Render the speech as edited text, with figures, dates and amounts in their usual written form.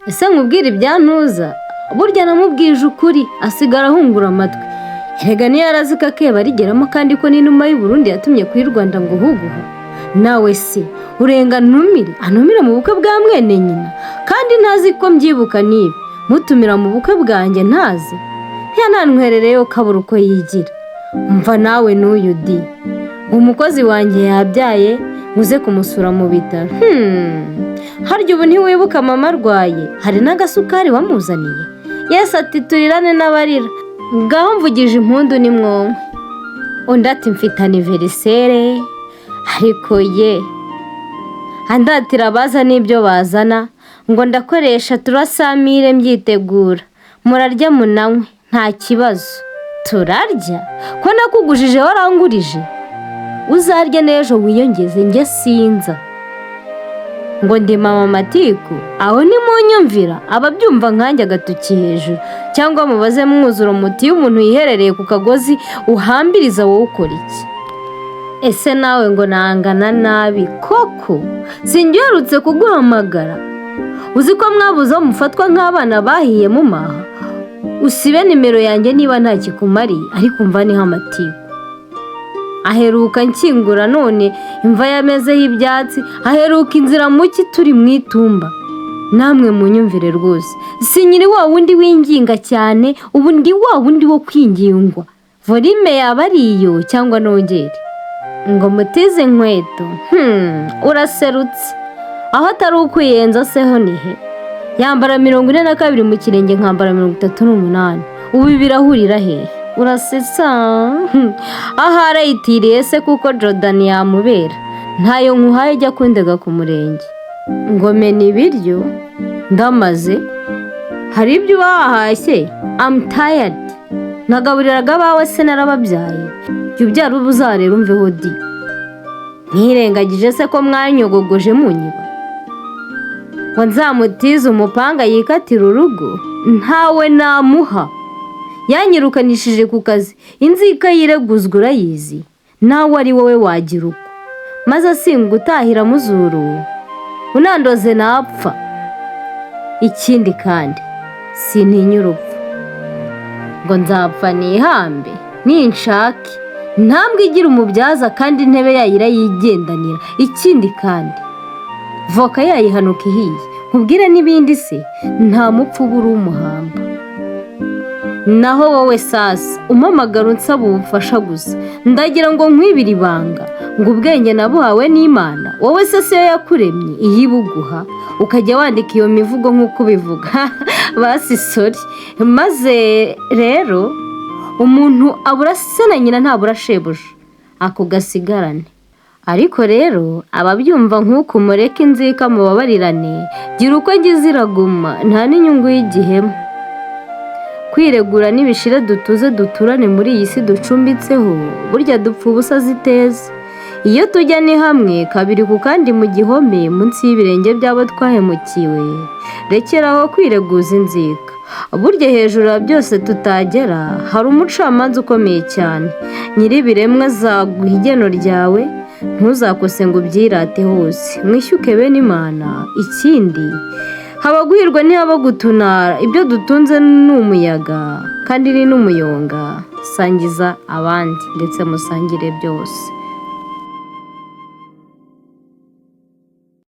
ese nkubwire ibyantuza burya namubwije ukuri asigara ahungura amatwi. Erega niyo yarazi ko akeba arigeramo kandi ko n'inuma y'u Burundi yatumye kuri Rwanda ngo huguha. Nawe se urenga antumire mu bukwe bwa mwene nyina kandi ntazi ko mbyibuka niba mutumira mu bukwe bwanjye ntazi. Ntanantwerereyo kabura uko yigira. Mva nawe n'uyu di umukozi wanjye yabyaye muze kumusura mu bitaro. Harya ubu ntiwibuka mama arwaye hari n'agasukari wamuzaniye? Yesu ati turirane n'abarira ngaho mvugije impundu ni mwomwe. Undi ati mfite aniverisere ariko ye andatira abaza n'ibyo bazana ngo ndakoresha turasamire mbyitegura murarya munanywe nta kibazo. Turarya ko nakugujije warangurije uzarya n'ejo wiyongeze njye sinza ngo ndi mama matiku. Aho ni mu nyumvira ababyumva nkanjye agatuki hejuru cyangwa mubaze mwuzura umuti iyo umuntu yiherereye ku kagozi uhambiriza wowe ukora iki? Ese nawe ngo nangana nabi koko singiherutse kuguhamagara? Uzi ko mwabuze aho mufatwa nk'abana bahiye mu maha? Usibe nimero yanjye niba nta kikumariye ariko umva niho amatiku. Aheruka nkingura none imva yamezeho ibyatsi, aheruka inzira muki turi mu itumba. Namwe munyumvire rwose sinyiri wa wundi winginga cyane, ubu ndi wa wundi wo kwingingwa. Volume yaba ari iyo cyangwa nongere ngo mutize inkweto? Uraserutse aho atari ukwiyenza seho nihe? Yambara 42 mu kirenge nkambara 38. Ubu birahurira hehe? Urasetsa aha arayitiriye se kuko Jordan yamubera ntayo nkuhaye jya kundega ku murenge ngo mena ibiryo ndamaze. Hari ibyo bahashye? I'm tired. Nagaburiraga bawe se narababyaye ibyo byari ubuzarera umveho di. Ntirengagije se ko mwanyogogoje munyiba ngo nzamutize umupanga yikatira urugo? Ntawe namuha. Yanyirukanishije ku kazi. Inzika yireguzwa urayizi? Nawe ari wowe wagira uko maze asingutahira muzuru unandoze napfa. Ikindi kandi sintinya urupfu ngo nzapfa nihambe ninshake ntambwe igira umubyaza kandi intebe yayira yigendanira. Ikindi kandi voka yayihanuka ihiye nkubwire n'ibindi se nta mupfu buri umuhamba. Naho wowe sasa umamagara unsaba ubufasha gusa ndagira ngo nkwibire ibanga ngo ubwenge nabuhawe n'Imana. Wowe se siyo yakuremye iyibuguha ukajya wandika iyo mivugo nk'uko ubivuga basi sorry. Maze rero umuntu abura se na nyina ntabura shebuja ako gasigarane. Ariko rero ababyumva nk'uko mureka inzika mubabarirane gira uko ngiziraguma nta n'inyungu y'igihemu. Kwiregura n'ibishira dutuze duturane muri iyi si ducumbitseho burya dupfa ubusa ziteza. Iyo tujya ni hamwe kabiri ku kandi mu gihome munsi y'ibirenge by'abo twahemukiwe. Rekeraho kwireguza inzika. Burya hejuru ya byose tutagera hari umucamanza ukomeye cyane. Nyiribiremwa azaguha igeno ryawe ntuzakose ngo ubyirate hose. Mwishyuke bene Imana. Ikindi habaguhirwa ntihaba gutunara. Ibyo dutunze ni umuyaga kandi ni n'umuyonga. Sangiza abandi ndetse musangire byose.